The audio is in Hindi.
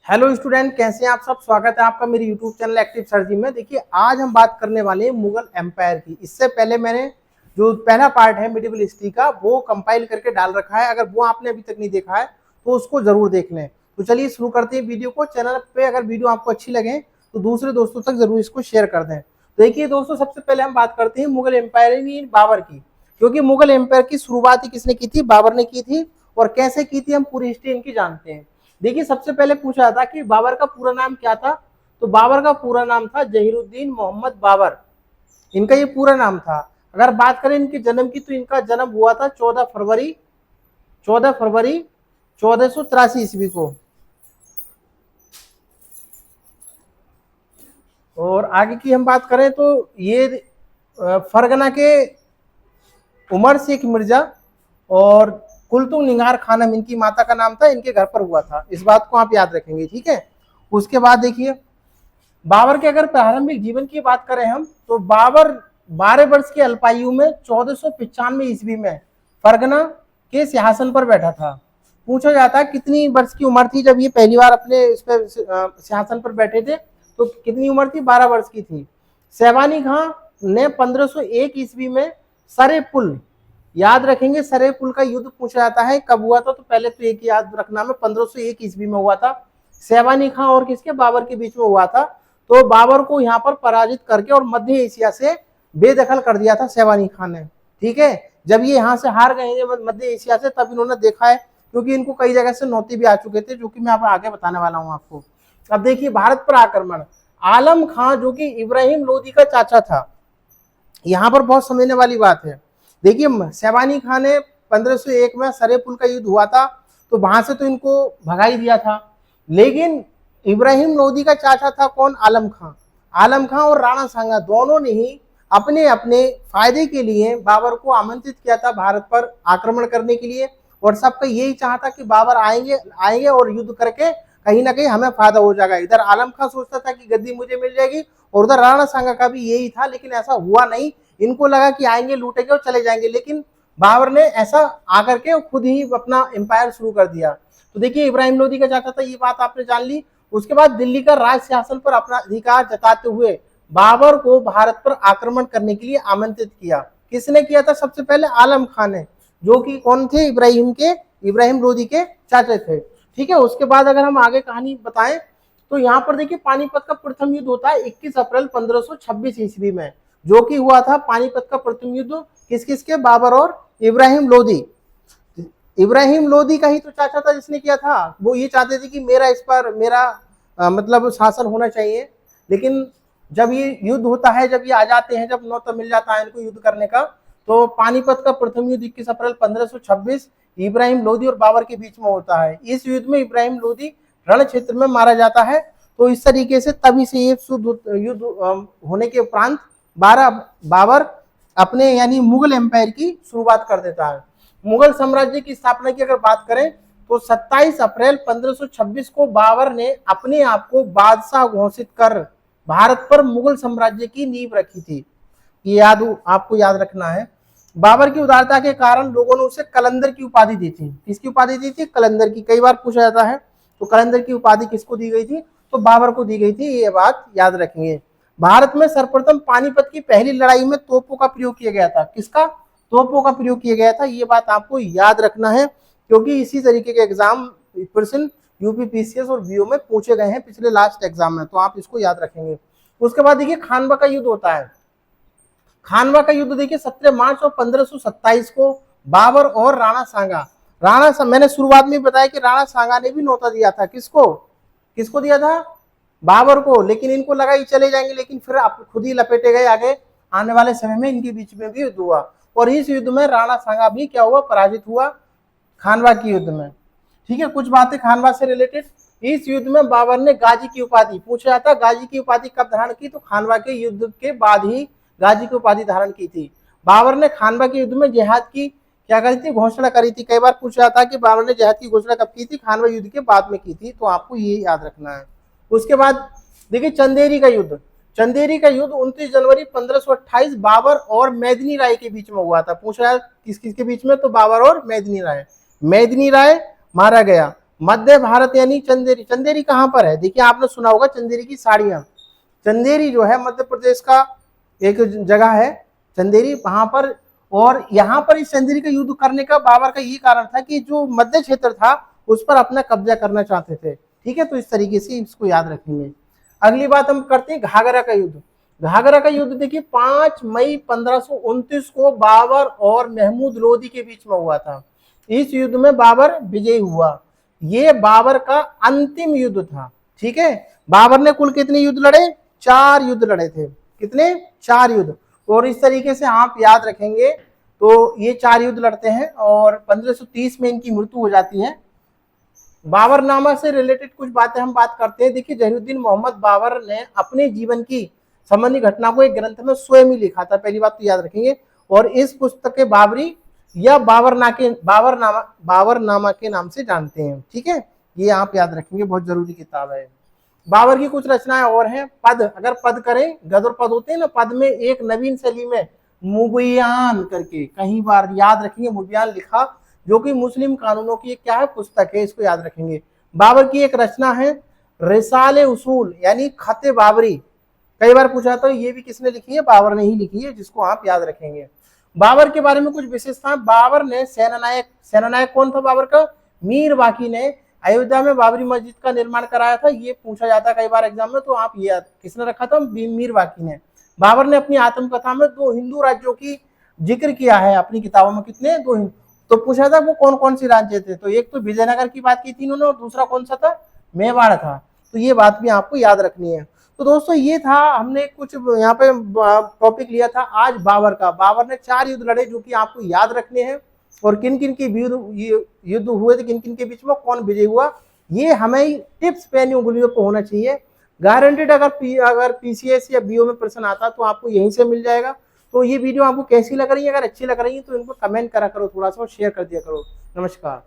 हेलो स्टूडेंट, कैसे हैं आप सब। स्वागत है आपका मेरे यूट्यूब चैनल एक्टिव सर्जी में। देखिए आज हम बात करने वाले हैं मुगल एम्पायर की। इससे पहले मैंने जो पहला पार्ट है मिडिवल हिस्ट्री का वो कंपाइल करके डाल रखा है। अगर वो आपने अभी तक नहीं देखा है तो उसको जरूर देख लें। तो चलिए शुरू करते हैं वीडियो को। चैनल पे अगर वीडियो आपको अच्छी लगे तो दूसरे दोस्तों तक जरूर इसको शेयर कर दें। देखिए दोस्तों, सबसे पहले हम बात करते हैं मुगल एम्पायर बाबर की, क्योंकि मुगल एम्पायर की शुरुआत ही किसने की थी? बाबर ने की थी। और कैसे की थी हम पूरी हिस्ट्री इनकी जानते हैं। देखिए सबसे पहले पूछा था कि बाबर का पूरा नाम क्या था, तो बाबर का पूरा नाम था जहीरुद्दीन मोहम्मद बाबर। इनका ये पूरा नाम था। अगर बात करें इनके जन्म की तो इनका जन्म हुआ था 14 फरवरी 1483 ईस्वी को। और आगे की हम बात करें तो ये फरगना के उमर शेख मिर्जा और कुलतुम निगार खानम इनकी माता का नाम था। इनके घर पर हुआ था, इस बात को आप याद रखेंगे, ठीक है। उसके बाद देखिए बाबर के अगर प्रारंभिक जीवन की बात करें हम तो बाबर 12 वर्ष की अल्पायु में 1495 ईस्वी में फरगना के सिंहासन पर बैठा था। पूछा जाता है कितनी वर्ष की उम्र थी जब ये पहली बार अपने इस पर सिंहासन पर बैठे थे, तो कितनी उम्र थी? 12 वर्ष की थी। सैवानी खां ने 1501 ईस्वी में सरे पुल, याद रखेंगे सरे पुल का युद्ध पूछा जाता है कब हुआ था, तो पहले तो एक याद रखना में 1501 ईस्वी में हुआ था। सैवानी खां और किसके? बाबर के बीच में हुआ था। तो बाबर को यहाँ पर पराजित करके और मध्य एशिया से बेदखल कर दिया था सैवानी खान ने, ठीक है। जब ये यहाँ से हार गए मध्य एशिया से तब इन्होंने देखा है, क्योंकि इनको कई जगह से नौती भी आ चुके थे, जो कि मैं आप आगे बताने वाला हूँ आपको। अब देखिए भारत पर आक्रमण। आलम खां जो कि इब्राहिम लोदी का चाचा था, यहाँ पर बहुत समझने वाली बात है। देखिए सैवानी खान ने 1501 में सरे पुल का युद्ध हुआ था, तो वहां से तो इनको भगा ही दिया था। लेकिन इब्राहिम लोदी का चाचा था कौन? आलम खां। आलम खां और राणा सांगा दोनों ने ही अपने अपने फायदे के लिए बाबर को आमंत्रित किया था भारत पर आक्रमण करने के लिए। और सबका यही चाहता कि बाबर आएंगे और युद्ध करके कहीं ना कहीं हमें फायदा हो जाएगा। इधर आलम खां सोचता था कि गद्दी मुझे मिल जाएगी, और उधर राणा सांगा का भी यही था, लेकिन ऐसा हुआ नहीं। इनको लगा कि आएंगे, लूटेंगे और चले जाएंगे, लेकिन बाबर ने ऐसा आकर के खुद ही अपना एम्पायर शुरू कर दिया। तो देखिए इब्राहिम लोदी का चाहता था, ये बात आपने जान ली। उसके बाद दिल्ली का राज सिंहासन पर अपना अधिकार जताते हुए बाबर को भारत पर आक्रमण करने के लिए आमंत्रित किया। किसने किया था? सबसे पहले आलम खान ने, जो कि कौन थे? इब्राहिम लोदी के चाचा थे, ठीक है। उसके बाद अगर हम आगे कहानी बताएं तो यहाँ पर देखिए पानीपत का प्रथम युद्ध होता है 21 अप्रैल 1526 ईस्वी में, जो कि हुआ था पानीपत का प्रथम युद्ध किस किस के? बाबर और इब्राहिम लोदी। इब्राहिम लोदी का ही तो चाचा था जिसने किया था। वो ये चाहते थे कि मेरा इस पर मतलब शासन होना चाहिए। लेकिन जब ये युद्ध होता है, जब ये आ जाते हैं, जब न्योता मिल जाता है इनको युद्ध करने का, तो पानीपत का प्रथम युद्ध 21 अप्रैल 1526 इब्राहिम लोदी और बाबर के बीच में होता है। इस युद्ध में इब्राहिम लोदी रण क्षेत्र में मारा जाता है। तो इस तरीके से तभी से ये युद्ध होने के उपरांत बाबर अपने यानी मुगल एम्पायर की शुरुआत कर देता है। मुगल साम्राज्य की स्थापना की अगर बात करें तो 27 अप्रैल 1526 को बाबर ने अपने आप को बादशाह घोषित कर भारत पर मुगल साम्राज्य की नींव रखी थी। ये आपको याद रखना है। बाबर की उदारता के कारण लोगों ने उसे कलंदर की उपाधि दी थी। किसकी उपाधि दी थी? कलंदर की। कई बार पूछा जाता है, तो कलंदर की उपाधि किसको दी गई थी? तो बाबर को दी गई थी। ये बात याद रखेंगे। भारत में सर्वप्रथम पानीपत की पहली लड़ाई में तोपों का प्रयोग किया गया था। किसका? तोपों का प्रयोग किया गया था। ये बात आपको याद रखना है, क्योंकि इसी तरीके के एग्जाम क्वेश्चन यूपी पीसीएस और बीओ में पूछे गए हैं पिछले लास्ट एग्जाम में, तो आप इसको याद रखेंगे। उसके बाद देखिए खानवा का युद्ध होता है। खानवा का युद्ध देखिए 17 मार्च और 1527 को बाबर और मैंने शुरुआत में बताया कि राणा सांगा ने भी न्योता दिया था। किसको दिया था? बाबर को। लेकिन इनको लगा ये चले जाएंगे, लेकिन फिर आप खुद ही लपेटे गए। आगे आने वाले समय में इनके बीच में भी युद्ध हुआ, और इस युद्ध में राणा सांगा भी क्या हुआ? पराजित हुआ खानवा के युद्ध में, ठीक है। कुछ बातें खानवा से रिलेटेड। इस युद्ध में बाबर ने गाजी की उपाधि, पूछा जाता गाजी की उपाधि कब धारण की? तो खानवा के युद्ध के बाद ही गाजी की उपाधि धारण की थी। बाबर ने खानवा के युद्ध में जिहाद की क्या करी थी? घोषणा करी थी। कई बार पूछा जाता है कि बाबर ने जिहाद की घोषणा कब की थी? खानवा युद्ध के बाद में की थी, तो आपको ये याद रखना है। उसके बाद देखिए चंदेरी का युद्ध। 29 जनवरी 1528 बाबर और मेदिनी राय के बीच में हुआ था। पूछा किस किस के बीच में? तो बाबर और मेदिनी राय। मेदिनी राय मारा गया। मध्य भारत यानी चंदेरी, चंदेरी कहाँ पर है? देखिए आपने सुना होगा चंदेरी की साड़ियां। चंदेरी जो है मध्य प्रदेश का एक जगह है चंदेरी, वहां पर। और यहाँ पर इस चंदेरी का युद्ध करने का बाबर का ये कारण था कि जो मध्य क्षेत्र था उस पर अपना कब्जा करना चाहते थे। ठीक है, तो इस तरीके से इसको याद रखेंगे। अगली बात हम करते हैं घाघरा का युद्ध। घाघरा का युद्ध देखिए 5 मई 1529 को बाबर और महमूद लोदी के बीच में हुआ था। इस युद्ध में बाबर विजयी हुआ। ये बाबर का अंतिम युद्ध था। ठीक है, बाबर ने कुल कितने युद्ध लड़े? 4 युद्ध लड़े थे। कितने? 4 युद्ध। और इस तरीके से आप याद रखेंगे तो ये 4 युद्ध लड़ते हैं और 1530 में इनकी मृत्यु हो जाती है। बाबरनामा से रिलेटेड कुछ बातें हम बात करते हैं। देखिए जहीरुद्दीन मोहम्मद बाबर ने अपने जीवन की संबंधी घटना को एक ग्रंथ में स्वयं ही लिखा था, पहली बात तो याद रखेंगे। और इस पुस्तक के बाबरी या बाबरनामा के नाम से जानते हैं। ठीक है, ये आप याद रखेंगे, बहुत जरूरी किताब है। बाबर की कुछ रचनाएं और हैं। पद, अगर पद करें, गदर पद होते हैं ना, पद में एक नवीन शैली में मुबयान करके, कई बार याद रखेंगे मुबयान लिखा, जो कि मुस्लिम कानूनों की एक क्या है पुस्तक है, इसको याद रखेंगे। बाबर की एक रचना है रिसाले उसूल यानी खत बाबरी, कई बार पूछा था ये भी किसने लिखी है? बाबर ने ही लिखी है, जिसको आप याद रखेंगे। बाबर के बारे में कुछ विशेषता, बाबर ने सेनानायक कौन था बाबर का? मीर बाकी ने अयोध्या में बाबरी मस्जिद का निर्माण कराया था। ये पूछा जाता है कई बार एग्जाम में, तो आप ये किसने रखा था? मीर बाकी ने। बाबर ने अपनी आत्मकथा में 2 हिंदू राज्यों की जिक्र किया है अपनी किताबों में। कितने? 2 हिंदू। तो पूछा था वो कौन कौन से राज्य थे, तो एक तो विजयनगर की बात की थी इन्होंने, और दूसरा कौन सा था? मेवाड़ था। तो ये बात भी आपको याद रखनी है। तो दोस्तों ये था, हमने कुछ यहाँ पे टॉपिक लिया था आज बाबर का। बाबर ने 4 युद्ध लड़े जो कि आपको याद रखने हैं, और किन किन के युद्ध हुए थे, किन किन के बीच में कौन विजय हुआ, ये हमें टिप्स पेन उंगलियों पर होना चाहिए। गारंटेड अगर पीसीएस या बीओ में प्रश्न आता तो आपको यहीं से मिल जाएगा। तो ये वीडियो आपको कैसी लग रही है? अगर अच्छी लग रही है तो इनको कमेंट करा करो थोड़ा सा, और शेयर कर दिया करो। नमस्कार।